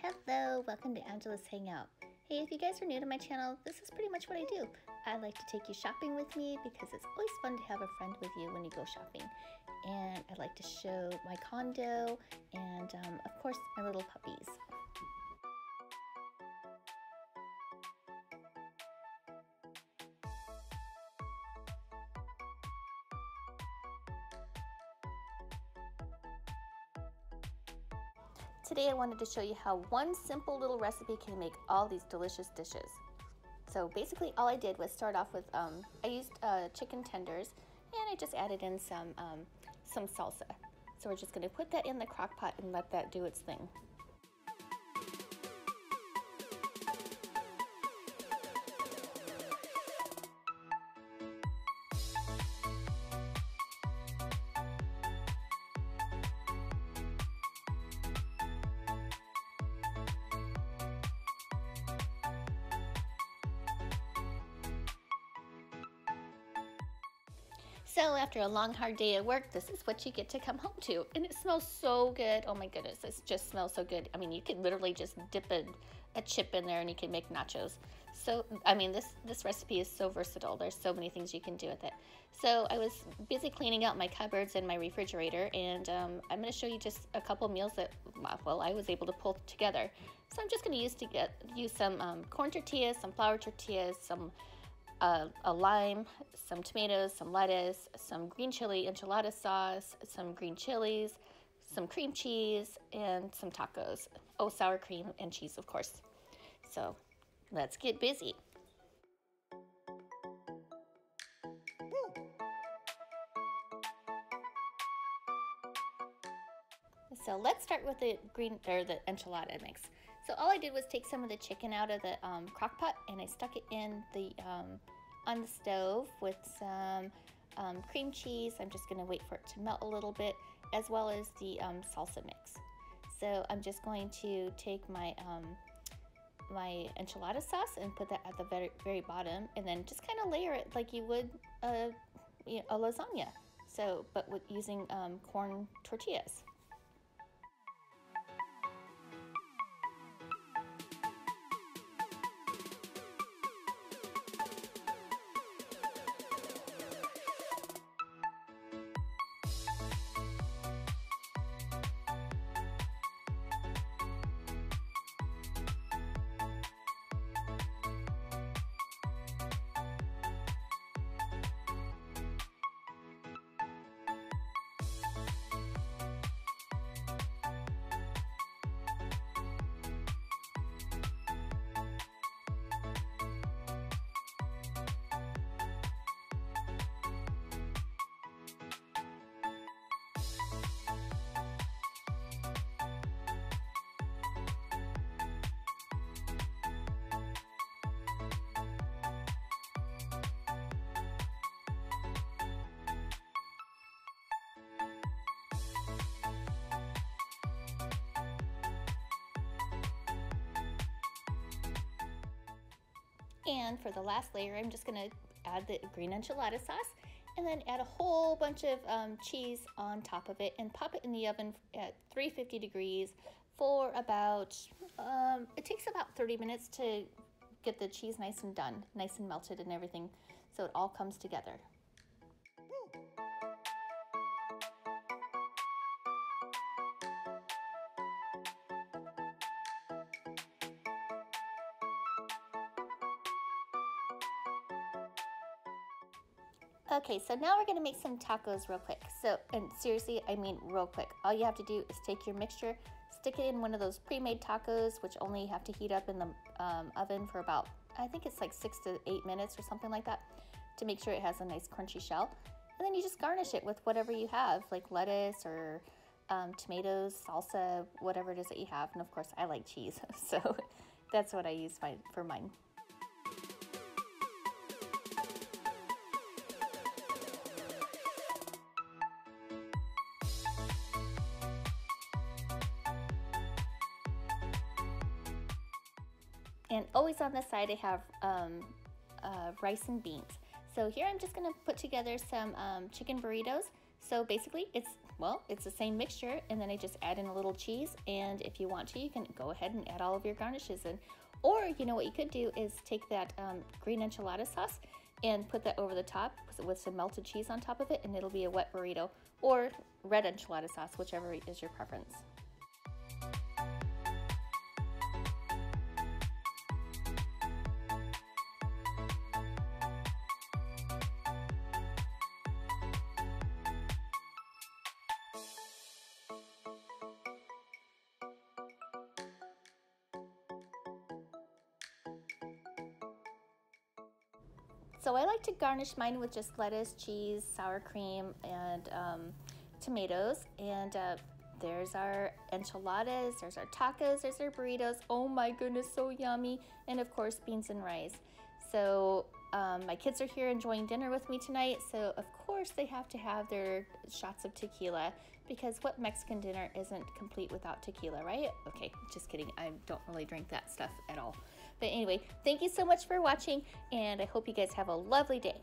Hello, welcome to Angela's Hangout. Hey, if you guys are new to my channel, this is pretty much what I do. I like to take you shopping with me because it's always fun to have a friend with you when you go shopping. And I like to show my condo and of course my little puppies. Today I wanted to show you how one simple little recipe can make all these delicious dishes. So basically all I did was start off with, I used chicken tenders and I just added in some salsa. So we're just going to put that in the crock pot and let that do its thing. So after a long hard day at work, this is what you get to come home to. And it smells so good. Oh my goodness, it just smells so good. I mean, you could literally just dip a chip in there and you can make nachos. So, I mean, this recipe is so versatile. There's so many things you can do with it. So I was busy cleaning out my cupboards and my refrigerator, and I'm gonna show you just a couple meals that, well, I was able to pull together. So I'm just gonna use some corn tortillas, some flour tortillas, some a lime, some tomatoes, some lettuce, some green chili enchilada sauce, some green chilies, some cream cheese, and some tacos. Oh, sour cream and cheese, of course. So let's get busy. So let's start with the enchilada mix. So all I did was take some of the chicken out of the crock pot and I stuck it in the on the stove with some cream cheese. I'm just going to wait for it to melt a little bit, as well as the salsa mix. So I'm just going to take my my enchilada sauce and put that at the very bottom, and then just kind of layer it like you would a lasagna. So, but with using corn tortillas. And for the last layer, I'm just gonna add the green enchilada sauce and then add a whole bunch of cheese on top of it and pop it in the oven at 350 degrees for about, it takes about 30 minutes to get the cheese nice and done, nice and melted and everything, so it all comes together. Okay, so now we're gonna make some tacos real quick. So, and seriously, I mean real quick. All you have to do is take your mixture, stick it in one of those pre-made tacos, which only have to heat up in the oven for about, I think it's like 6 to 8 minutes or something like that, to make sure it has a nice crunchy shell. And then you just garnish it with whatever you have, like lettuce or tomatoes, salsa, whatever it is that you have. And of course, I like cheese, so that's what I use for mine. And always on the side I have rice and beans. So here I'm just gonna put together some chicken burritos. So basically it's well, it's the same mixture, and then I just add in a little cheese, and if you want to, you can go ahead and add all of your garnishes in. Or, you know, what you could do is take that green enchilada sauce and put that over the top with some melted cheese on top of it, and it'll be a wet burrito, or red enchilada sauce, whichever is your preference. So I like to garnish mine with just lettuce, cheese, sour cream, and tomatoes. And there's our enchiladas, there's our tacos, there's our burritos. Oh my goodness, so yummy. And of course, beans and rice. So my kids are here enjoying dinner with me tonight. So of course they have to have their shots of tequila, because what Mexican dinner isn't complete without tequila, right? Okay, just kidding. I don't really drink that stuff at all. But anyway, thank you so much for watching, and I hope you guys have a lovely day.